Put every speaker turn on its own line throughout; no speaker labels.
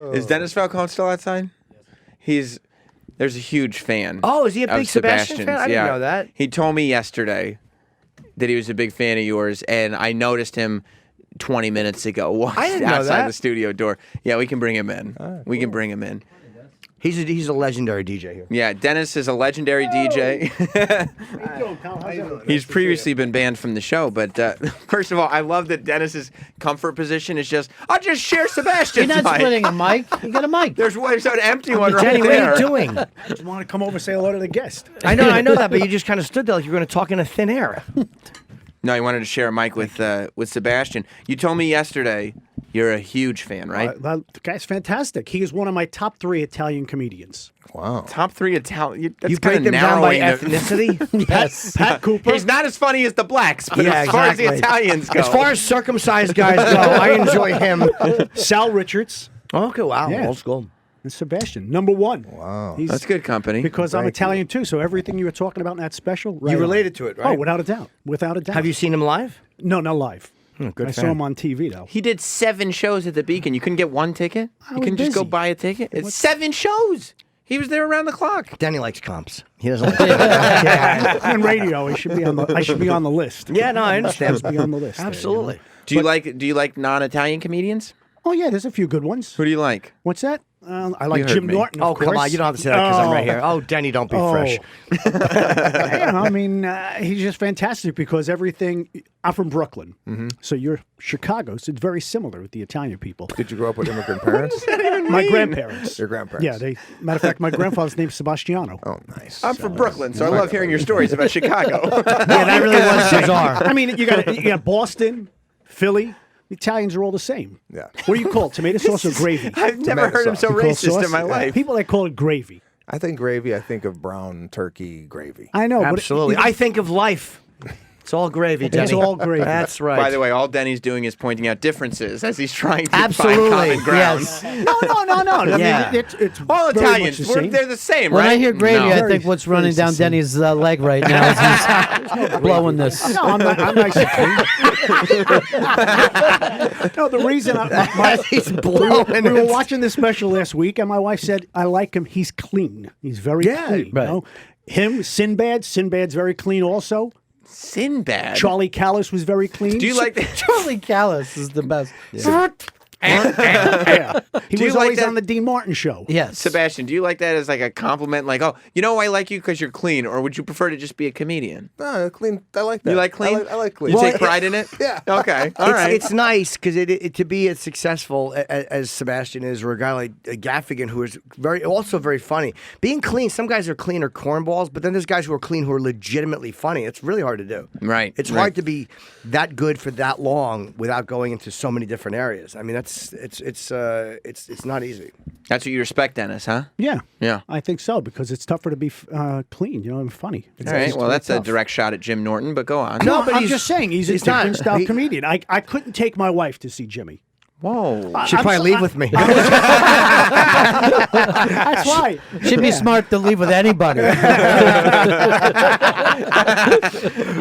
Is Dennis Falcone still outside? There's a huge fan.
Oh, is he a big Sebastian fan? I didn't know that.
He told me yesterday that he was a big fan of yours, and I noticed him 20 minutes ago outside the studio door. Yeah, we can bring him in. We can bring him in.
He's a legendary DJ here.
Yeah, Dennis is a legendary DJ. He's previously been banned from the show, but first of all, I love that Dennis's comfort position is just, I'll just share Sebastian's
You're not splitting a mic. You got a mic.
There's an empty one right
Jenny,
there.
what are you doing?
I just want to come over and say hello to the guest.
I know that, but you just kind of stood there like you were going to talk in a thin air.
No, he wanted to share a mic with Sebastian. You told me yesterday you're a huge fan, right?
The guy's fantastic. He is one of my top 3 Italian comedians.
Wow. Top 3 Italian.
You break them down by ethnicity?
Yes. Pat Cooper.
He's not as funny as the blacks, but as far as the Italians go.
As far as circumcised guys go, I enjoy him.
Sal Richards.
Okay, wow.
Yeah.
Old school.
And Sebastian, number 1.
Wow. That's good company.
Because I'm Italian too, so everything you were talking about in that special, right
You
on.
related to it, right?
Oh, without a doubt. Without a doubt.
Have you seen him live?
No, not live.
Good
I
fan.
saw him on TV, though.
He did 7 shows at the Beacon. You couldn't get one ticket? You can just go buy a ticket? It's 7 shows. He was there around the clock.
Danny likes comps. He doesn't like
On radio, I should be on the list.
Yeah, no, I understand.
I should be on the list.
Absolutely.
Do you like non-Italian comedians?
Oh, yeah, there's a few good ones.
Who do you like?
What's that? I like
heard
Jim
me.
Norton,
Oh,
of
come
course.
on. You don't have to say that because I'm right here. Oh, Danny, don't be fresh.
Yeah, I mean, he's just fantastic because everything... I'm from Brooklyn, so you're Chicago, so it's very similar with the Italian people.
Did you grow up with immigrant parents?
My grandparents.
Your grandparents?
Yeah, matter of fact, my grandfather's name's Sebastiano.
Oh, nice.
I'm from Brooklyn, so I love hearing your stories about Chicago.
Yeah, that really was bizarre.
I mean, you got Boston, Philly. The Italians are all the same.
Yeah.
What do you call it? Tomato sauce or gravy?
I've never heard him so
You call it
racist
sauce?
in my life.
People that call it gravy.
I think gravy, I think of brown turkey gravy.
I know.
Absolutely.
But
I think of life. It's all gravy, Denny.
It's all gravy.
That's right.
By the way, all Denny's doing is pointing out differences as he's trying to
Absolutely.
find common ground.
Yes.
No.
Yeah.
I mean, it's
All
very
Italians,
much the same.
they're the same,
When
right?
I hear gravy,
No.
I think what's running down Denny's leg right now is he's blowing this.
No, I'm nice and clean. No, the reason
He's blowing
we were
it.
watching this special last week, and my wife said, I like him. He's clean. He's very clean.
right.
You know? Him, Sinbad. Sinbad's very clean also.
Sinbad.
Charlie Callis was very clean.
Do you like that?
Charlie Callis is the best.
Yeah. He
Do you
was
like
always
that-
on the Dean Martin show.
Yes.
Sebastian, do you like that as like a compliment? Like, oh, you know, I like you because you're clean, or would you prefer to just be a comedian?
No, clean. I like that.
You like clean?
I like clean.
You
Well,
take pride in it?
Yeah.
Okay. All right.
It's nice because to be as successful as Sebastian is, or a guy like Gaffigan who is also very funny. Being clean, some guys are clean or cornballs, but then there's guys who are clean who are legitimately funny. It's really hard to do.
Right.
It's
right.
hard to be that good for that long without going into so many different areas. I mean, it's not easy.
That's what you respect, Dennis, huh?
Yeah.
Yeah.
I think so, because it's tougher to be clean, and funny.
All right. Well, that's a direct shot at Jim Norton, but go on.
No,
but
I'm
he's-
just saying, he's a
he's not-
different style
he-
comedian. I couldn't take my wife to see Jimmy.
Whoa.
Should probably leave with me.
That's why.
Should be smart to leave with anybody.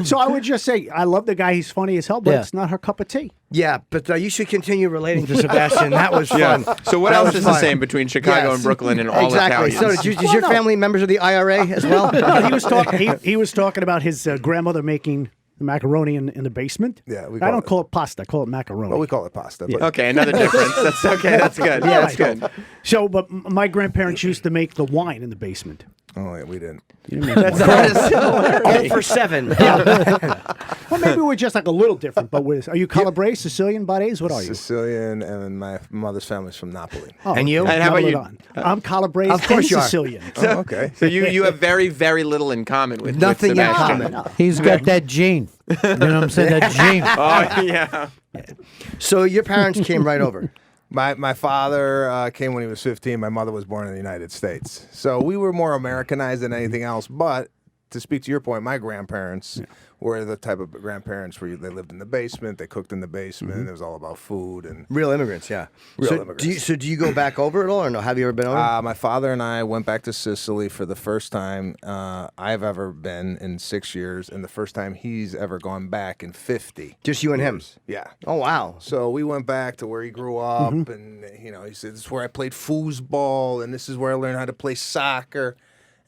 So I would just say, I love the guy. He's funny as hell, but
Yeah.
it's not her cup of tea.
Yeah, but you should continue relating to Sebastian. That was fun.
So what
That
else
was
is the
fun.
same between Chicago
Yes.
and Brooklyn and all
exactly.
Italians?
So does your family members of the IRA as well?
No, he was talking about his grandmother making the macaroni in the basement.
Yeah,
I don't call it pasta. I call it macaroni.
Well, we call it pasta. But
Okay, another difference. That's okay. That's good. Yeah, that's good.
So, but my grandparents used to make the wine in the basement.
Oh, yeah, we didn't.
That is so
0 for 7.
Well, maybe we're just like a little different. But are you Calabrese, Sicilian, Barese? What are you?
Sicilian, and my mother's family's from Napoli.
Oh,
And you?
And how about
Nailed
you?
it on. I'm Calabrese
Of course
and
you are.
Sicilian.
Oh, okay.
So you have very, very little in common with
Nothing in
Sebastian.
common.
He's got that gene. You know what I'm saying? That gene.
Oh, yeah.
So your parents came right over.
My father came when he was 15. My mother was born in the United States. So we were more Americanized than anything else. But to speak to your point, my grandparents were the type of grandparents where they lived in the basement, they cooked in the basement. It was all about food and
Real immigrants, yeah.
Real
so
immigrants.
Do you go back over at all, or no? Have you ever been over?
My father and I went back to Sicily for the first time I've ever been in 6 years, and the first time he's ever gone back in 50.
Just you and him?
Yeah.
Oh, wow.
So we went back to where he grew up, and he said, "This is where I played foosball, and this is where I learned how to play soccer."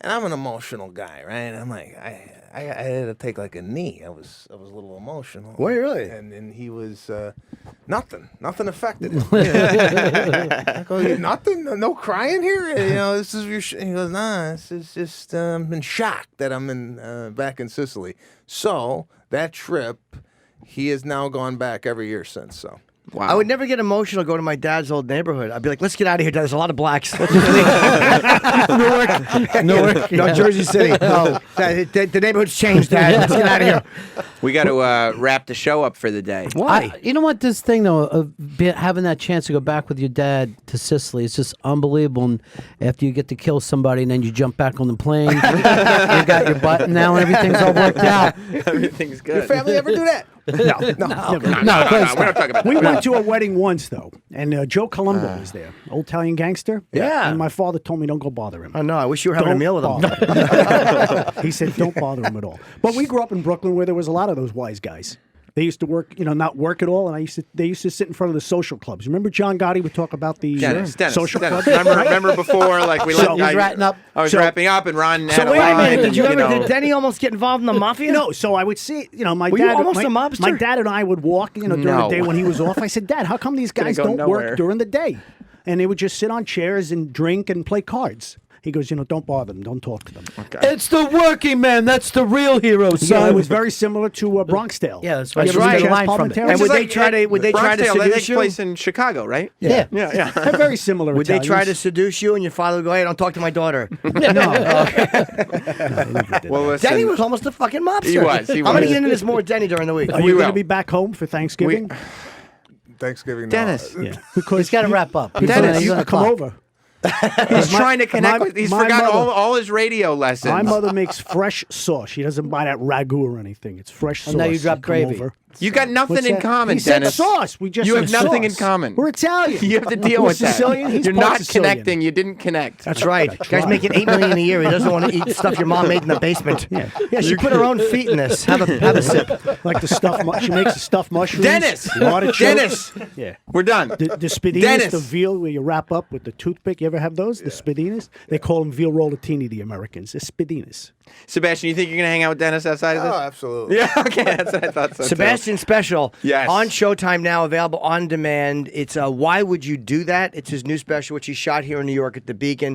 And I'm an emotional guy, right? I'm like, I had to take like a knee. I was a little emotional.
Were you really?
And he was nothing affected him. I go, nothing, no crying here. This is your. He goes, nah, this is just I'm in shock that I'm in back in Sicily. So that trip, he has now gone back every year since. So.
Wow.
I would never get emotional go to my dad's old neighborhood. I'd be like, let's get out of here. There's a lot of blacks. Newark. No, Jersey City. No, the neighborhood's changed, Dad. Let's get out of here.
We got to wrap the show up for the day.
Why?
You know what? This thing though, of having that chance to go back with your dad to Sicily, it's just unbelievable. And after you get to kill somebody, and then you jump back on the plane, you got your button now, and everything's all worked out.
Everything's good.
Your family ever do that?
No,
No, we're not talking about
We
that.
went to a wedding once, though, and Joe Colombo was there, old Italian gangster.
Yeah.
And my father told me, don't go bother him.
Oh, no, I wish you were having a meal with him.
him. He said, don't bother him at all. But we grew up in Brooklyn where there was a lot of those wise guys. They used to work, not work at all, and they used to sit in front of the social clubs. Remember John Gotti would talk about the social clubs?
Remember before, like we
So, he's wrapping up.
I was wrapping up, and Ron had
So
a
wait a
line,
minute.
and,
Did you ever? Did Denny almost get involved in the mafia?
No, so I would see, my
Were
dad.
you almost
my,
a mobster?
My dad and I would walk, during the
No.
day when he was off. I said, Dad, how come these guys
go
don't
nowhere.
work during the day? And they would just sit on chairs and drink and play cards. He goes, don't bother them, don't talk to them.
It's the working man. That's the real hero,
So
son.
it was very similar to Bronxdale.
Yeah, that's right.
You ever
That's
see
right.
Jazz
Line from it.
Parliamentarians?
And would they try to? Would they try to
Bronxdale, that
seduce
takes
you?
place in Chicago, right?
Yeah.
Yeah.
They're very similar.
Would they try to
Italians.
seduce you, and your father would go, "Hey, don't talk to my daughter"?
Well, listen,
Denny was almost a fucking mobster.
He was.
I'm gonna get into this more with Denny during the week.
Are
We
you going
will.
to be back home for Thanksgiving?
Thanksgiving. no.
Dennis.
Yeah, because
He's got to wrap up.
Dennis,
you
he's
can come over.
He's trying to connect
my-
with. He's
my
forgot
mother-
all his radio lessons.
My mother makes fresh sauce. She doesn't buy that ragu or anything. It's fresh sauce.
And now you drop
come
gravy.
over.
You got nothing
What's
in
that?
common,
He said
Dennis.
sauce. We just
You have
said
nothing in
sauce.
common.
We're Italian.
You have to deal
We're
with that.
Sicilian. He's
You're
part
not
Sicilian.
connecting. You didn't connect.
That's right. Guy's making $8 million a year. He doesn't want to eat stuff your mom made in the basement. Yeah, she put her own feet in this. Have a sip.
Like the stuff. She makes the stuffed mushrooms.
Dennis!
artichokes.
Dennis!
Yeah.
We're done.
The spadinas,
Dennis!
the veal where you wrap up with the toothpick. You ever have those? The spadinas? They call them veal rollatini, the Americans. The spadinas.
Sebastian, you think you're gonna hang out with Dennis outside of this?
Oh, absolutely.
Yeah. Okay. That's what I thought. So too.
Sebastian Special.
Yes.
On Showtime now, available on demand. It's Why Would You Do That? It's his new special, which he shot here in New York at the Beacon.